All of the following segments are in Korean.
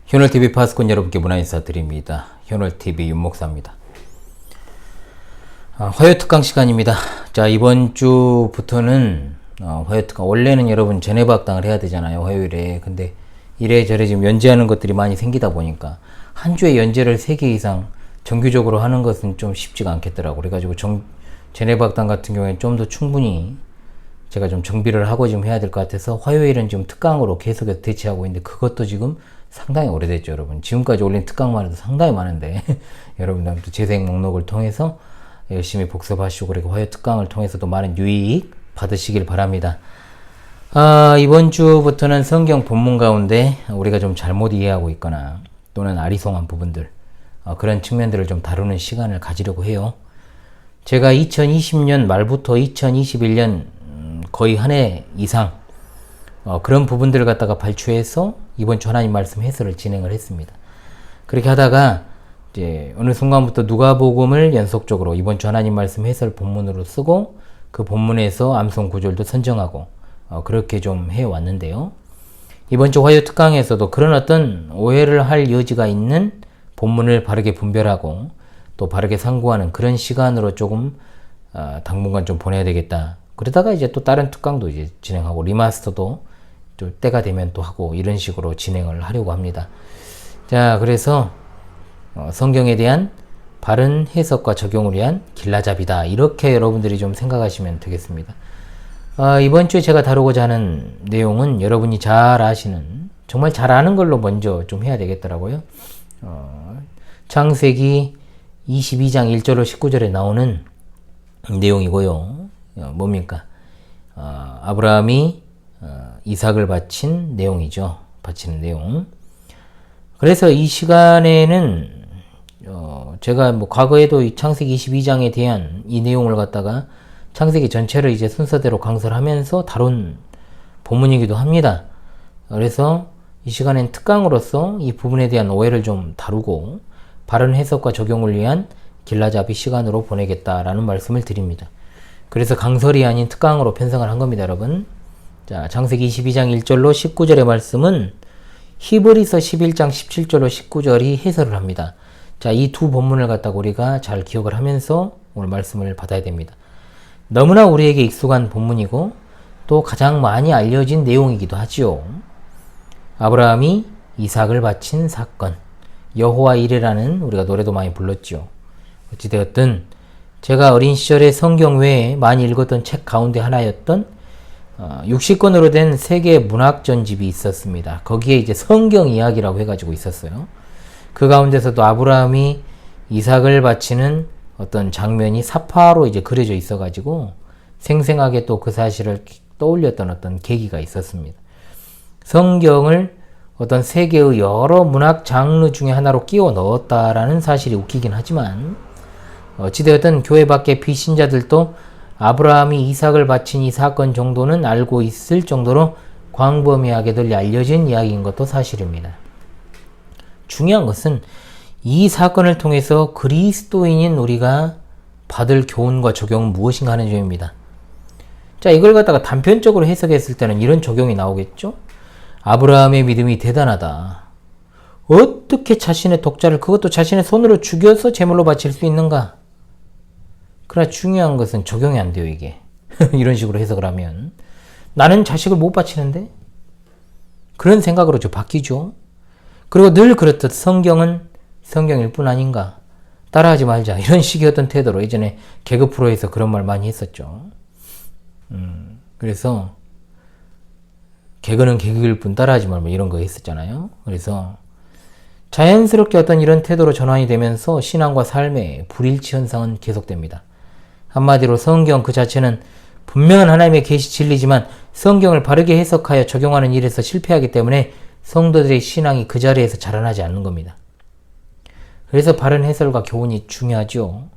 현월TV 파수꾼 여러분께 문화 인사드립니다. 현월TV 윤목사입니다. 화요특강 시간입니다. 자, 이번 주부터는 화요특강, 원래는 여러분 제네바 학당을 해야 되잖아요, 화요일에. 근데 이래저래 지금 연재하는 것들이 많이 생기다 보니까 한 주에 연재를 3개 이상 정규적으로 하는 것은 좀 쉽지가 않겠더라고. 그래가지고 제네바 학당 같은 경우에는 좀 더 충분히 제가 좀 정비를 하고 지금 해야 될 것 같아서 화요일은 지금 특강으로 계속해서 대체하고 있는데, 그것도 지금 상당히 오래됐죠, 여러분. 지금까지 올린 특강만 해도 상당히 많은데 여러분들도 재생 목록을 통해서 열심히 복습하시고, 그리고 화요 특강을 통해서도 많은 유익 받으시길 바랍니다. 이번 주부터는 성경 본문 가운데 우리가 좀 잘못 이해하고 있거나 또는 아리송한 부분들, 그런 측면들을 좀 다루는 시간을 가지려고 해요. 제가 2020년 말부터 2021년 거의 한 해 이상 그런 부분들을 갖다가 발췌해서 이번 주 하나님 말씀 해설을 진행을 했습니다. 그렇게 하다가 이제 어느 순간부터 누가복음을 연속적으로 이번 주 하나님 말씀 해설 본문으로 쓰고, 그 본문에서 암송 구절도 선정하고 그렇게 좀 해왔는데요. 이번 주 화요 특강에서도 그런 어떤 오해를 할 여지가 있는 본문을 바르게 분별하고 또 바르게 상고하는 그런 시간으로 조금 당분간 좀 보내야 되겠다. 그러다가 이제 또 다른 특강도 이제 진행하고 리마스터도 좀 때가 되면 또 하고 이런 식으로 진행을 하려고 합니다. 자, 그래서 성경에 대한 바른 해석과 적용을 위한 길라잡이다, 이렇게 여러분들이 좀 생각하시면 되겠습니다. 이번 주에 제가 다루고자 하는 내용은 여러분이 잘 아시는, 정말 잘 아는 걸로 먼저 좀 해야 되겠더라고요. 창세기 22장 1절로 19절에 나오는 내용이고요. 뭡니까? 아브라함이 이삭을 바친 내용이죠. 바치는 내용. 그래서 이 시간에는 제가 과거에도 이 창세기 22장에 대한 이 내용을 갖다가 창세기 전체를 이제 순서대로 강설을 하면서 다룬 본문이기도 합니다. 그래서 이 시간엔 특강으로서 이 부분에 대한 오해를 좀 다루고 바른 해석과 적용을 위한 길라잡이 시간으로 보내겠다라는 말씀을 드립니다. 그래서 강설이 아닌 특강으로 편성을 한 겁니다, 여러분. 자, 창세기 22장 1절로 19절의 말씀은 히브리서 11장 17절로 19절이 해설을 합니다. 자, 이 두 본문을 갖다가 우리가 잘 기억을 하면서 오늘 말씀을 받아야 됩니다. 너무나 우리에게 익숙한 본문이고 또 가장 많이 알려진 내용이기도 하지요. 아브라함이 이삭을 바친 사건, 여호와 이레라는 우리가 노래도 많이 불렀지요. 어찌되었든 제가 어린 시절에 성경 외에 많이 읽었던 책 가운데 하나였던 60권으로 된 세계 문학 전집이 있었습니다. 거기에 이제 성경 이야기라고 해가지고 있었어요. 그 가운데서도 아브라함이 이삭을 바치는 어떤 장면이 사파로 이제 그려져 있어가지고 생생하게 또 그 사실을 떠올렸던 어떤 계기가 있었습니다. 성경을 어떤 세계의 여러 문학 장르 중에 하나로 끼워 넣었다라는 사실이 웃기긴 하지만, 어찌되었든 교회 밖의 비신자들도 아브라함이 이삭을 바친 이 사건 정도는 알고 있을 정도로 광범위하게 널리 알려진 이야기인 것도 사실입니다. 중요한 것은 이 사건을 통해서 그리스도인인 우리가 받을 교훈과 적용은 무엇인가 하는 점입니다. 자, 이걸 갖다가 단편적으로 해석했을 때는 이런 적용이 나오겠죠? 아브라함의 믿음이 대단하다. 어떻게 자신의 독자를, 그것도 자신의 손으로 죽여서 제물로 바칠 수 있는가? 그러나 중요한 것은 적용이 안 돼요, 이게. 이런 식으로 해석을 하면. 나는 자식을 못 바치는데? 그런 생각으로 좀 바뀌죠. 그리고 늘 그렇듯 성경은 성경일 뿐 아닌가? 따라하지 말자. 이런 식의 어떤 태도로 예전에 개그 프로에서 그런 말 많이 했었죠. 그래서 개그는 개그일 뿐 따라하지 말고 이런 거 했었잖아요. 그래서 자연스럽게 어떤 이런 태도로 전환이 되면서 신앙과 삶의 불일치 현상은 계속됩니다. 한마디로 성경 그 자체는 분명한 하나님의 계시 진리지만 성경을 바르게 해석하여 적용하는 일에서 실패하기 때문에 성도들의 신앙이 그 자리에서 자라나지 않는 겁니다. 그래서 바른 해설과 교훈이 중요하죠.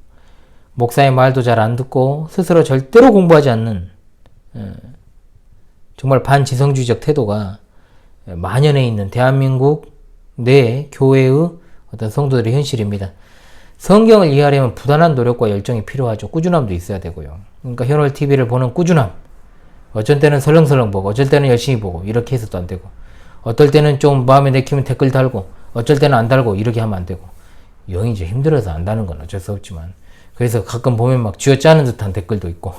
목사의 말도 잘 안 듣고 스스로 절대로 공부하지 않는 정말 반지성주의적 태도가 만연해 있는 대한민국 내 교회의 어떤 성도들의 현실입니다. 성경을 이해하려면 부단한 노력과 열정이 필요하죠. 꾸준함도 있어야 되고요. 그러니까 현월TV를 보는 꾸준함. 어쩔 때는 설렁설렁 보고 어쩔 때는 열심히 보고 이렇게 해서도 안 되고, 어떨 때는 좀 마음에 내키면 댓글 달고 어쩔 때는 안 달고 이렇게 하면 안 되고. 영이 이제 힘들어서 안다는 건 어쩔 수 없지만. 그래서 가끔 보면 막 쥐어짜는 듯한 댓글도 있고.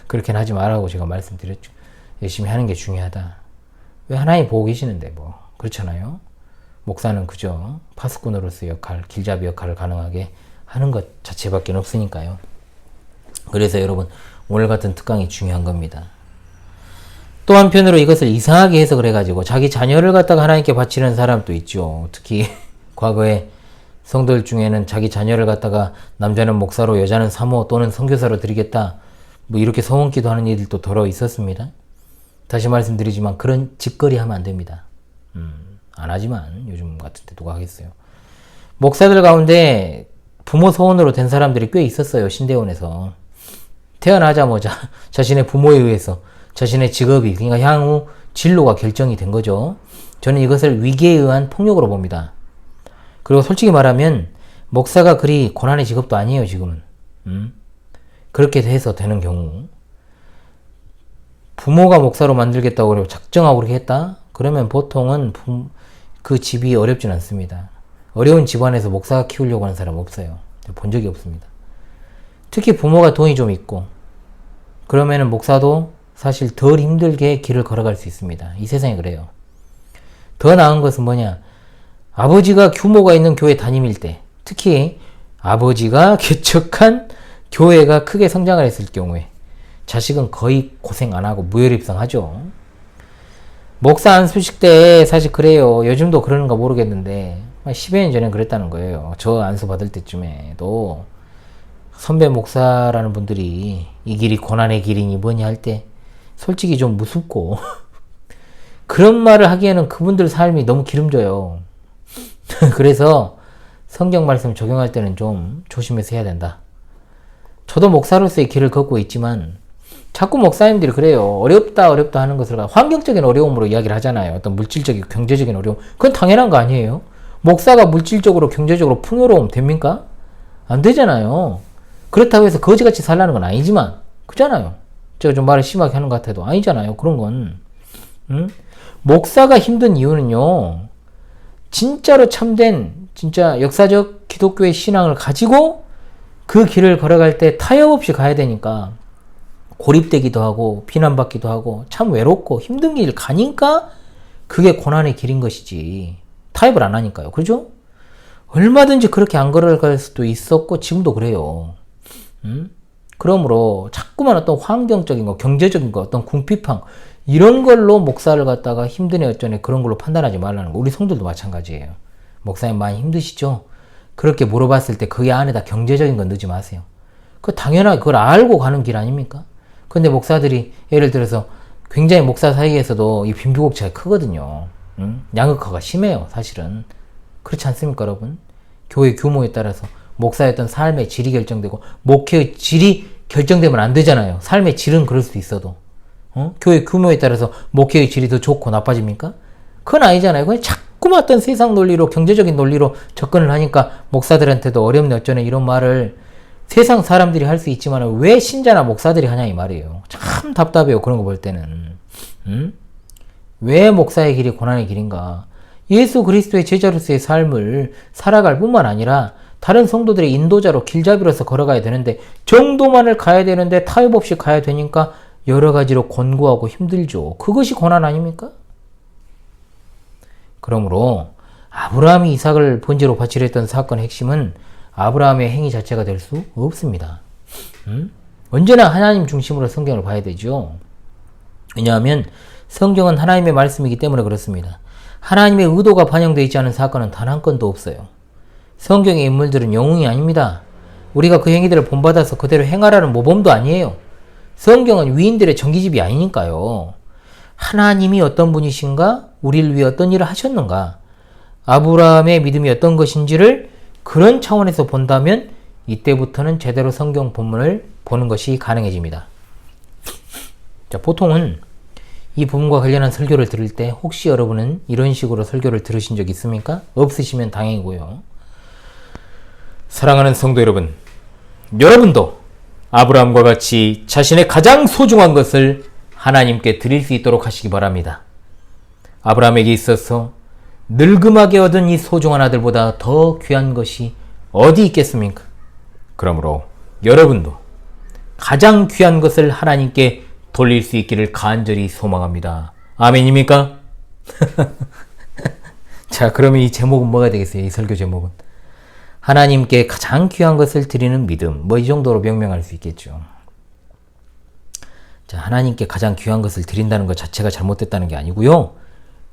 그렇게는 하지 말라고 제가 말씀드렸죠. 열심히 하는 게 중요하다. 왜 하나님 보고 계시는데 뭐. 그렇잖아요. 목사는 그저 파수꾼으로서 역할, 길잡이 역할을 가능하게 하는 것 자체밖에 없으니까요. 그래서 여러분 오늘 같은 특강이 중요한 겁니다. 또 한편으로 이것을 이상하게 해석을 해가지고 자기 자녀를 갖다가 하나님께 바치는 사람도 있죠. 특히 과거에 성도들 중에는 자기 자녀를 갖다가 남자는 목사로 여자는 사모 또는 선교사로 드리겠다 뭐 이렇게 소원기도 하는 이들도 더러 있었습니다. 다시 말씀드리지만 그런 짓거리 하면 안 됩니다. 안 하지만 요즘 같은 때 누가 하겠어요. 목사들 가운데 부모 소원으로 된 사람들이 꽤 있었어요. 신대원에서. 태어나자마자 자신의 부모에 의해서 자신의 직업이 그러니까 향후 진로가 결정이 된 거죠. 저는 이것을 위기에 의한 폭력으로 봅니다. 그리고 솔직히 말하면 목사가 그리 고난의 직업도 아니에요. 지금은. 그렇게 해서 되는 경우 부모가 목사로 만들겠다고 그러고 작정하고 그렇게 했다? 그러면 보통은 그 집이 어렵진 않습니다. 어려운 집안에서 목사 키우려고 하는 사람 없어요. 본 적이 없습니다. 특히 부모가 돈이 좀 있고 그러면은 목사도 사실 덜 힘들게 길을 걸어갈 수 있습니다. 이 세상에 그래요. 더 나은 것은 뭐냐? 아버지가 규모가 있는 교회 담임일 때, 특히 아버지가 개척한 교회가 크게 성장을 했을 경우에 자식은 거의 고생 안 하고 무혈입성하죠. 목사 안수식 때 사실 그래요. 요즘도 그러는가 모르겠는데 10여 년 전에 그랬다는 거예요. 저 안수 받을 때쯤에도 선배 목사라는 분들이 이 길이 고난의 길이니 뭐니 할 때 솔직히 좀 무섭고 그런 말을 하기에는 그분들 삶이 너무 기름져요. 그래서 성경 말씀 적용할 때는 좀 조심해서 해야 된다. 저도 목사로서의 길을 걷고 있지만 자꾸 목사님들이 그래요. 어렵다 하는 것을 환경적인 어려움으로 이야기를 하잖아요. 어떤 물질적인 경제적인 어려움. 그건 당연한 거 아니에요. 목사가 물질적으로 경제적으로 풍요로움 됩니까? 안 되잖아요. 그렇다고 해서 거지같이 살라는 건 아니지만 그잖아요. 제가 좀 말을 심하게 하는 것 같아도 아니잖아요. 그런 건. 목사가 힘든 이유는요. 진짜로 참된 진짜 역사적 기독교의 신앙을 가지고 그 길을 걸어갈 때 타협 없이 가야 되니까 고립되기도 하고 비난받기도 하고 참 외롭고 힘든 길 가니까 그게 고난의 길인 것이지 타협을 안 하니까요. 그죠? 얼마든지 그렇게 안 걸어갈 수도 있었고 지금도 그래요. 그러므로 자꾸만 어떤 환경적인 거 경제적인 거 어떤 궁핍함 이런 걸로 목사를 갖다가 힘드네 어쩌네 그런 걸로 판단하지 말라는 거. 우리 성도들도 마찬가지예요. 목사님 많이 힘드시죠? 그렇게 물어봤을 때 그 안에다 경제적인 건 넣지 마세요. 그 당연하게 그걸 알고 가는 길 아닙니까? 근데 목사들이 예를 들어서 굉장히 목사 사이에서도 이 빈부격차가 크거든요. 양극화가 심해요. 사실은. 그렇지 않습니까 여러분? 교회 규모에 따라서 목사의 어떤 삶의 질이 결정되고 목회의 질이 결정되면 안 되잖아요. 삶의 질은 그럴 수도 있어도 교회 규모에 따라서 목회의 질이 더 좋고 나빠집니까? 그건 아니잖아요. 그냥 자꾸만 어떤 세상 논리로 경제적인 논리로 접근을 하니까 목사들한테도 어렵네 어쩌네 이런 말을 세상 사람들이 할 수 있지만 왜 신자나 목사들이 하냐 이 말이에요. 참 답답해요. 그런 거 볼 때는. 왜 목사의 길이 고난의 길인가? 예수 그리스도의 제자로서의 삶을 살아갈 뿐만 아니라 다른 성도들의 인도자로 길잡이로서 걸어가야 되는데 정도만을 가야 되는데 타협 없이 가야 되니까 여러 가지로 권고하고 힘들죠. 그것이 고난 아닙니까? 그러므로 아브라함이 이삭을 번제로 바치려 했던 사건의 핵심은 아브라함의 행위 자체가 될 수 없습니다. 언제나 하나님 중심으로 성경을 봐야 되죠. 왜냐하면 성경은 하나님의 말씀이기 때문에 그렇습니다. 하나님의 의도가 반영되어 있지 않은 사건은 단 한 건도 없어요. 성경의 인물들은 영웅이 아닙니다. 우리가 그 행위들을 본받아서 그대로 행하라는 모범도 아니에요. 성경은 위인들의 전기집이 아니니까요. 하나님이 어떤 분이신가? 우리를 위해 어떤 일을 하셨는가? 아브라함의 믿음이 어떤 것인지를 그런 차원에서 본다면 이때부터는 제대로 성경 본문을 보는 것이 가능해집니다. 자, 보통은 이 부분과 관련한 설교를 들을 때 혹시 여러분은 이런 식으로 설교를 들으신 적 있습니까? 없으시면 다행이고요. 사랑하는 성도 여러분, 여러분도 아브라함과 같이 자신의 가장 소중한 것을 하나님께 드릴 수 있도록 하시기 바랍니다. 아브라함에게 있어서 늙음하게 얻은 이 소중한 아들보다 더 귀한 것이 어디 있겠습니까? 그러므로 여러분도 가장 귀한 것을 하나님께 돌릴 수 있기를 간절히 소망합니다. 아멘입니까? 자, 그러면 이 제목은 뭐가 되겠어요? 이 설교 제목은 하나님께 가장 귀한 것을 드리는 믿음. 뭐 이 정도로 명명할 수 있겠죠. 자, 하나님께 가장 귀한 것을 드린다는 것 자체가 잘못됐다는 게 아니고요.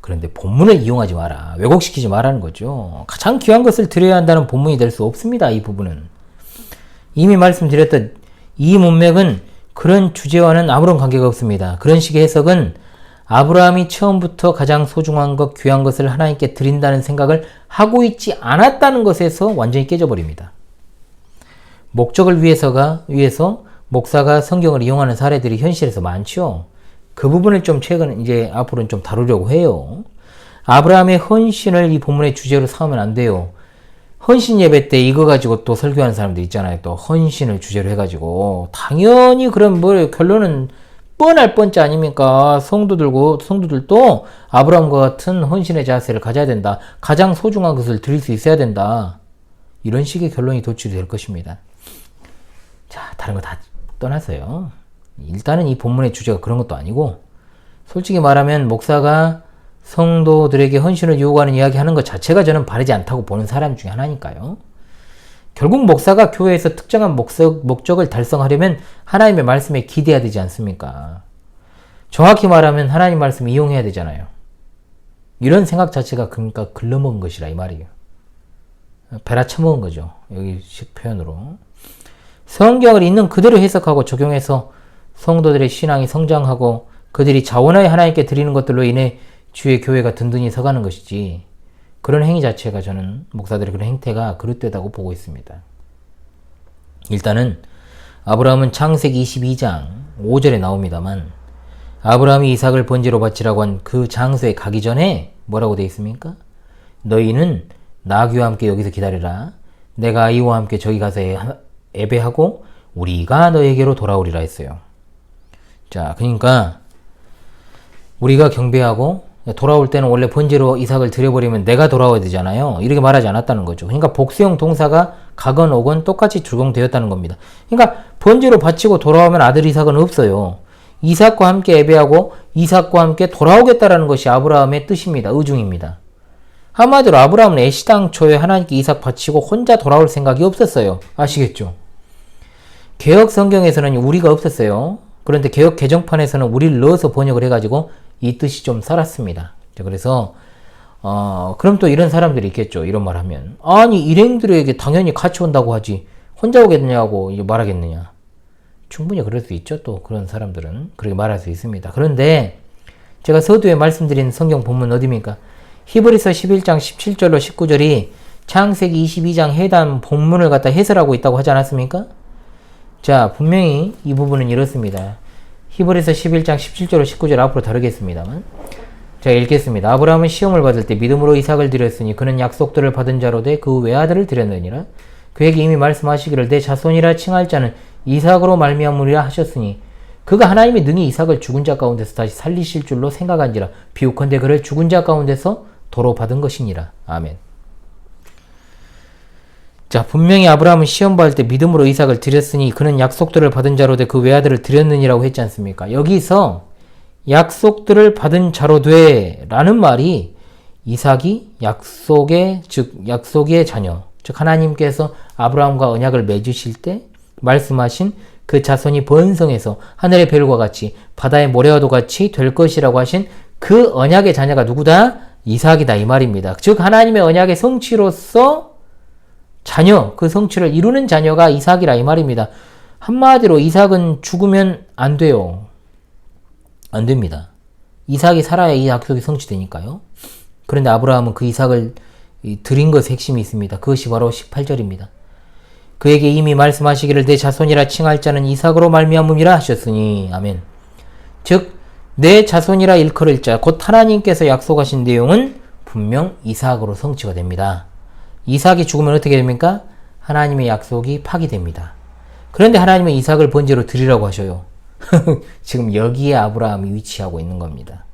그런데 본문을 이용하지 마라. 왜곡시키지 말라는 거죠. 가장 귀한 것을 드려야 한다는 본문이 될 수 없습니다. 이 부분은. 이미 말씀드렸던 이 문맥은 그런 주제와는 아무런 관계가 없습니다. 그런 식의 해석은 아브라함이 처음부터 가장 소중한 것, 귀한 것을 하나님께 드린다는 생각을 하고 있지 않았다는 것에서 완전히 깨져버립니다. 목적을 위해서 목사가 성경을 이용하는 사례들이 현실에서 많죠. 그 부분을 좀 이제 앞으로는 좀 다루려고 해요. 아브라함의 헌신을 이 본문의 주제로 삼으면 안 돼요. 헌신 예배 때 이거 가지고 또 설교하는 사람들 있잖아요. 또 헌신을 주제로 해가지고 당연히 그럼 뭐 결론은 뻔할 뻔짜 아닙니까? 성도들도 아브라함과 같은 헌신의 자세를 가져야 된다. 가장 소중한 것을 드릴 수 있어야 된다. 이런 식의 결론이 도출이 될 것입니다. 자, 다른 거 다 떠나서요. 일단은 이 본문의 주제가 그런 것도 아니고 솔직히 말하면 목사가 성도들에게 헌신을 요구하는 이야기 하는 것 자체가 저는 바르지 않다고 보는 사람 중에 하나니까요. 결국 목사가 교회에서 특정한 목적을 달성하려면 하나님의 말씀에 기대해야 되지 않습니까? 정확히 말하면 하나님 말씀을 이용해야 되잖아요. 이런 생각 자체가 그러니까 글러먹은 것이라 이 말이에요. 베라 쳐먹은 거죠. 여기식 표현으로. 성경을 있는 그대로 해석하고 적용해서 성도들의 신앙이 성장하고 그들이 자원하여 하나님께 드리는 것들로 인해 주의 교회가 든든히 서가는 것이지 그런 행위 자체가 저는 목사들의 그런 행태가 그릇되다고 보고 있습니다. 일단은 아브라함은 창세기 22장 5절에 나옵니다만 아브라함이 이삭을 번제로 바치라고 한 그 장소에 가기 전에 뭐라고 되어 있습니까? 너희는 나귀와 함께 여기서 기다리라. 내가 아이와 함께 저기 가서 예배하고 우리가 너에게로 돌아오리라 했어요. 자, 그러니까 우리가 경배하고 돌아올 때는 원래 번제로 이삭을 드려버리면 내가 돌아와야 되잖아요. 이렇게 말하지 않았다는 거죠. 그러니까 복수형 동사가 가건 오건 똑같이 적용되었다는 겁니다. 그러니까 번제로 바치고 돌아오면 아들 이삭은 없어요. 이삭과 함께 예배하고 이삭과 함께 돌아오겠다라는 것이 아브라함의 뜻입니다. 의중입니다. 한마디로 아브라함은 애시당초에 하나님께 이삭 바치고 혼자 돌아올 생각이 없었어요. 아시겠죠? 개혁 성경에서는 우리가 없었어요. 그런데 개혁 개정판에서는 우리를 넣어서 번역을 해가지고 이 뜻이 좀 살았습니다. 그래서 그럼 또 이런 사람들이 있겠죠. 이런 말 하면 아니 일행들에게 당연히 같이 온다고 하지 혼자 오겠느냐고 말하겠느냐. 충분히 그럴 수 있죠. 또 그런 사람들은 그렇게 말할 수 있습니다. 그런데 제가 서두에 말씀드린 성경 본문 어디입니까? 히브리서 11장 17절로 19절이 창세기 22장 해당 본문을 갖다 해설하고 있다고 하지 않았습니까? 자, 분명히 이 부분은 이렇습니다. 히브리서 11장 17절로 19절 앞으로 다루겠습니다만 제가 읽겠습니다. 아브라함은 시험을 받을 때 믿음으로 이삭을 드렸으니 그는 약속들을 받은 자로 돼 그 외아들을 드렸느니라. 그에게 이미 말씀하시기를 내 자손이라 칭할 자는 이삭으로 말미암으리라 하셨으니 그가 하나님이 능히 이삭을 죽은 자 가운데서 다시 살리실 줄로 생각한지라. 비옥컨대 그를 죽은 자 가운데서 도로 받은 것이니라. 아멘. 자, 분명히 아브라함은 시험 받을 때 믿음으로 이삭을 드렸으니 그는 약속들을 받은 자로 돼 그 외아들을 드렸느니라고 했지 않습니까? 여기서 약속들을 받은 자로 돼 라는 말이 이삭이 약속의 자녀, 즉 하나님께서 아브라함과 언약을 맺으실 때 말씀하신 그 자손이 번성해서 하늘의 별과 같이 바다의 모래와도 같이 될 것이라고 하신 그 언약의 자녀가 누구다? 이삭이다 이 말입니다. 즉 하나님의 언약의 성취로서 자녀, 그 성취를 이루는 자녀가 이삭이라 이 말입니다. 한마디로 이삭은 죽으면 안 돼요. 안 됩니다. 이삭이 살아야 이 약속이 성취되니까요. 그런데 아브라함은 그 이삭을 드린 것의 핵심이 있습니다. 그것이 바로 18절입니다. 그에게 이미 말씀하시기를 내 자손이라 칭할 자는 이삭으로 말미암음이라 하셨으니 아멘. 즉 내 자손이라 일컬을 자 곧 하나님께서 약속하신 내용은 분명 이삭으로 성취가 됩니다. 이삭이 죽으면 어떻게 됩니까? 하나님의 약속이 파기됩니다. 그런데 하나님은 이삭을 번제로 드리라고 하셔요. 지금 여기에 아브라함이 위치하고 있는 겁니다.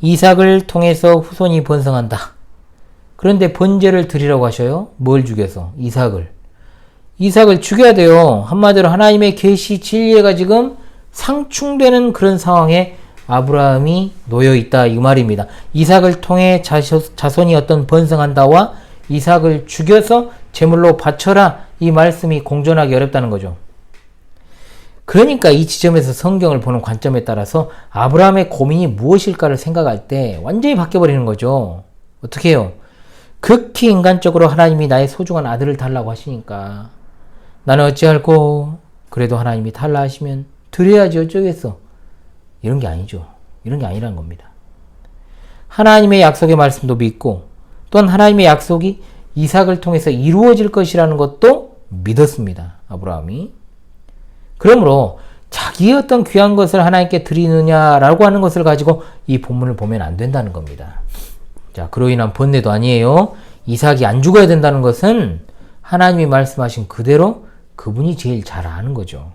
이삭을 통해서 후손이 번성한다. 그런데 번제를 드리라고 하셔요. 뭘 죽여서? 이삭을. 이삭을 죽여야 돼요. 한마디로 하나님의 계시 진리가 지금 상충되는 그런 상황에 아브라함이 놓여 있다 이 말입니다. 이삭을 통해 자손이 어떤 번성한다와 이삭을 죽여서 제물로 바쳐라 이 말씀이 공존하기 어렵다는 거죠. 그러니까 이 지점에서 성경을 보는 관점에 따라서 아브라함의 고민이 무엇일까를 생각할 때 완전히 바뀌어버리는 거죠. 어떻게 해요? 극히 인간적으로 하나님이 나의 소중한 아들을 달라고 하시니까 나는 어찌할꼬? 그래도 하나님이 달라 하시면 드려야지 어쩌겠어. 이런 게 아니죠. 이런 게 아니라는 겁니다. 하나님의 약속의 말씀도 믿고 또한 하나님의 약속이 이삭을 통해서 이루어질 것이라는 것도 믿었습니다. 아브라함이. 그러므로 자기의 어떤 귀한 것을 하나님께 드리느냐라고 하는 것을 가지고 이 본문을 보면 안 된다는 겁니다. 자, 그로 인한 번뇌도 아니에요. 이삭이 안 죽어야 된다는 것은 하나님이 말씀하신 그대로 그분이 제일 잘 아는 거죠.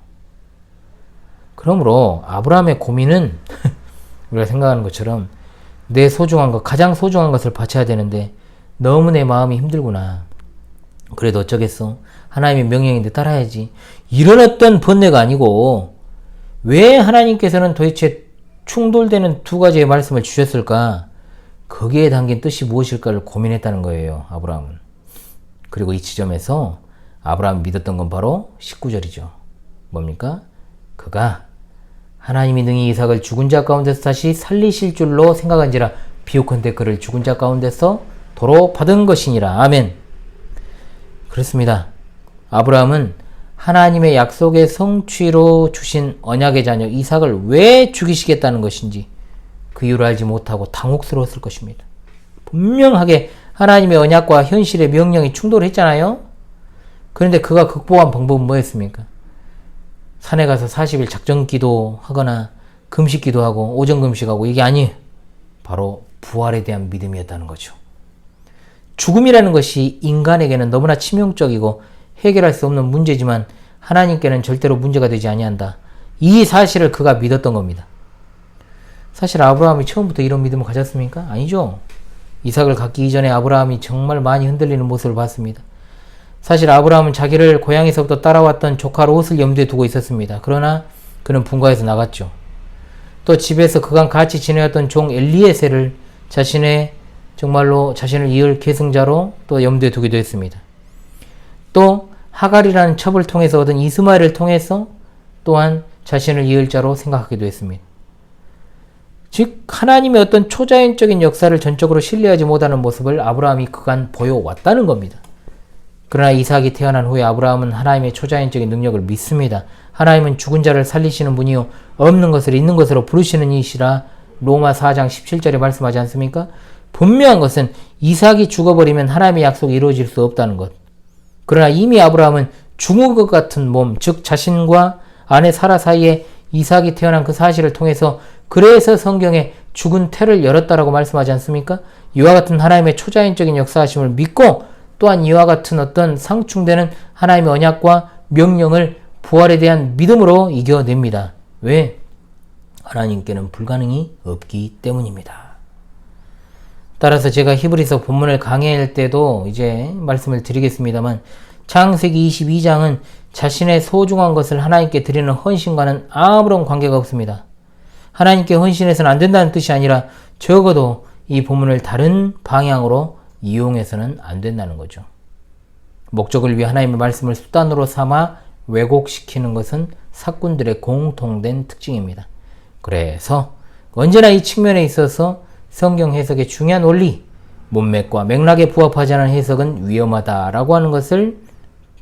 그러므로 아브라함의 고민은 우리가 생각하는 것처럼 내 소중한 것, 가장 소중한 것을 바쳐야 되는데 너무 내 마음이 힘들구나. 그래도 어쩌겠어. 하나님의 명령인데 따라야지. 이런 어떤 번뇌가 아니고 왜 하나님께서는 도대체 충돌되는 두 가지의 말씀을 주셨을까? 거기에 담긴 뜻이 무엇일까를 고민했다는 거예요. 아브라함은. 그리고 이 지점에서 아브라함이 믿었던 건 바로 19절이죠. 뭡니까? 그가 하나님이 능히 이삭을 죽은 자 가운데서 다시 살리실 줄로 생각한지라 비옥컨대 그를 죽은 자 가운데서 도로 받은 것이니라. 아멘. 그렇습니다. 아브라함은 하나님의 약속의 성취로 주신 언약의 자녀 이삭을 왜 죽이시겠다는 것인지 그 이유를 알지 못하고 당혹스러웠을 것입니다. 분명하게 하나님의 언약과 현실의 명령이 충돌했잖아요. 그런데 그가 극복한 방법은 뭐였습니까? 산에 가서 40일 작전 기도하거나 금식 기도하고 오전 금식하고 이게 아니에요. 바로 부활에 대한 믿음이었다는 거죠. 죽음이라는 것이 인간에게는 너무나 치명적이고 해결할 수 없는 문제지만 하나님께는 절대로 문제가 되지 아니한다. 이 사실을 그가 믿었던 겁니다. 사실 아브라함이 처음부터 이런 믿음을 가졌습니까? 아니죠. 이삭을 갖기 이전에 아브라함이 정말 많이 흔들리는 모습을 봤습니다. 사실 아브라함은 자기를 고향에서부터 따라왔던 조카 롯을 염두에 두고 있었습니다. 그러나 그는 분가해서 나갔죠. 또 집에서 그간 같이 지내왔던 종 엘리에셀을 자신을 이을 계승자로 또 염두에 두기도 했습니다. 또 하갈이라는 첩을 통해서 얻은 이스마엘을 통해서 또한 자신을 이을 자로 생각하기도 했습니다. 즉 하나님의 어떤 초자연적인 역사를 전적으로 신뢰하지 못하는 모습을 아브라함이 그간 보여왔다는 겁니다. 그러나 이삭이 태어난 후에 아브라함은 하나님의 초자연적인 능력을 믿습니다. 하나님은 죽은 자를 살리시는 분이요 없는 것을 있는 것으로 부르시는 이시라 로마 4장 17절에 말씀하지 않습니까? 분명한 것은 이삭이 죽어버리면 하나님의 약속이 이루어질 수 없다는 것. 그러나 이미 아브라함은 죽은 것 같은 몸, 즉 자신과 아내 사라 사이에 이삭이 태어난 그 사실을 통해서 그래서 성경에 죽은 태를 열었다라고 말씀하지 않습니까? 이와 같은 하나님의 초자연적인 역사하심을 믿고 또한 이와 같은 어떤 상충되는 하나님의 언약과 명령을 부활에 대한 믿음으로 이겨냅니다. 왜? 하나님께는 불가능이 없기 때문입니다. 따라서 제가 히브리서 본문을 강의할 때도 이제 말씀을 드리겠습니다만 창세기 22장은 자신의 소중한 것을 하나님께 드리는 헌신과는 아무런 관계가 없습니다. 하나님께 헌신해서는 안 된다는 뜻이 아니라 적어도 이 본문을 다른 방향으로 이용해서는 안 된다는 거죠. 목적을 위해 하나님의 말씀을 수단으로 삼아 왜곡시키는 것은 사꾼들의 공통된 특징입니다. 그래서 언제나 이 측면에 있어서 성경 해석의 중요한 원리, 문맥과 맥락에 부합하지 않은 해석은 위험하다라고 하는 것을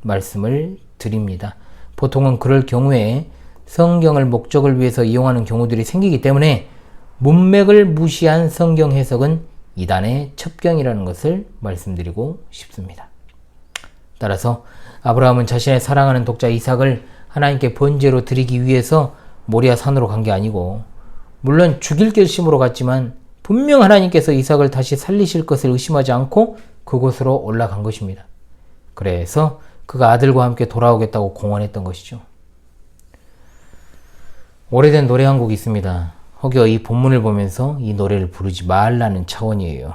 말씀을 드립니다. 보통은 그럴 경우에 성경을 목적을 위해서 이용하는 경우들이 생기기 때문에 문맥을 무시한 성경 해석은 이단의 첩경이라는 것을 말씀드리고 싶습니다. 따라서 아브라함은 자신의 사랑하는 독자 이삭을 하나님께 번제로 드리기 위해서 모리아 산으로 간 게 아니고 물론 죽일 결심으로 갔지만 분명 하나님께서 이삭을 다시 살리실 것을 의심하지 않고 그곳으로 올라간 것입니다. 그래서 그가 아들과 함께 돌아오겠다고 공언했던 것이죠. 오래된 노래 한 곡이 있습니다. 혹여 이 본문을 보면서 이 노래를 부르지 말라는 차원이에요.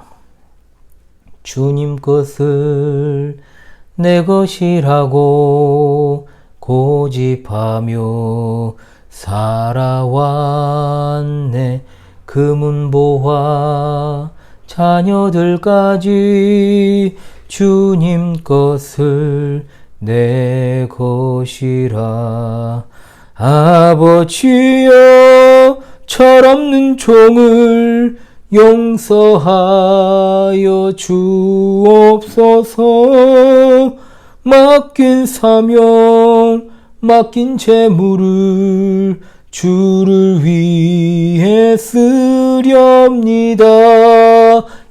주님 것을 내 것이라고 고집하며 살아왔네. 금은보화 자녀들까지 주님 것을 내 것이라. 아버지여 철없는 종을 용서하여 주옵소서. 맡긴 사명 맡긴 재물을 주를 위해 쓰렵니다.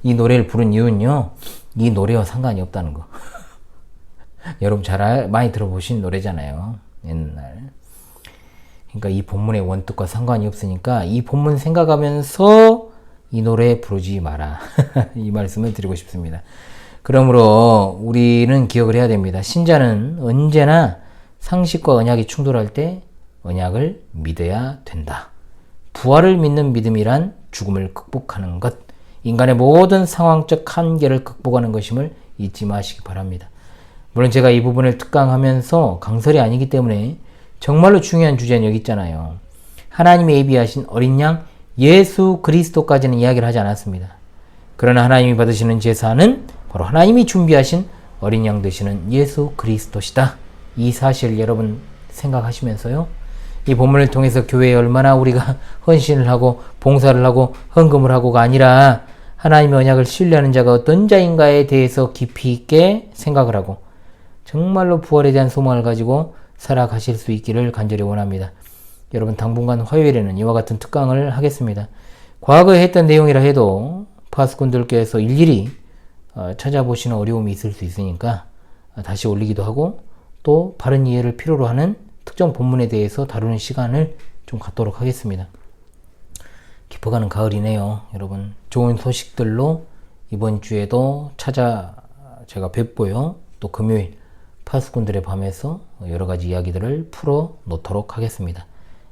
이 노래를 부른 이유는요, 이 노래와 상관이 없다는 거. 여러분 많이 들어보신 노래잖아요, 옛날. 그러니까 이 본문의 원뜻과 상관이 없으니까 이 본문 생각하면서 이 노래 부르지 마라. 이 말씀을 드리고 싶습니다. 그러므로 우리는 기억을 해야 됩니다. 신자는 언제나 상식과 언약이 충돌할 때 언약을 믿어야 된다. 부활을 믿는 믿음이란 죽음을 극복하는 것, 인간의 모든 상황적 한계를 극복하는 것임을 잊지 마시기 바랍니다. 물론 제가 이 부분을 특강하면서 강설이 아니기 때문에 정말로 중요한 주제는 여기 있잖아요. 하나님이 예비하신 어린 양 예수 그리스도까지는 이야기를 하지 않았습니다. 그러나 하나님이 받으시는 제사는 바로 하나님이 준비하신 어린 양 되시는 예수 그리스도시다. 이 사실 여러분 생각하시면서요, 이 본문을 통해서 교회에 얼마나 우리가 헌신을 하고 봉사를 하고 헌금을 하고가 아니라 하나님의 언약을 신뢰하는 자가 어떤 자인가에 대해서 깊이 있게 생각을 하고 정말로 부활에 대한 소망을 가지고 살아가실 수 있기를 간절히 원합니다. 여러분 당분간 화요일에는 이와 같은 특강을 하겠습니다. 과거에 했던 내용이라 해도 파수꾼들께서 일일이 찾아보시는 어려움이 있을 수 있으니까 다시 올리기도 하고 또 바른 이해를 필요로 하는 특정 본문에 대해서 다루는 시간을 좀 갖도록 하겠습니다. 깊어가는 가을이네요. 여러분 좋은 소식들로 이번 주에도 제가 뵙고요. 또 금요일 파수꾼들의 밤에서 여러 가지 이야기들을 풀어 놓도록 하겠습니다.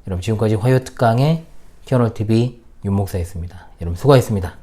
여러분 지금까지 화요 특강의 키워널TV 윤목사였습니다. 여러분 수고하셨습니다.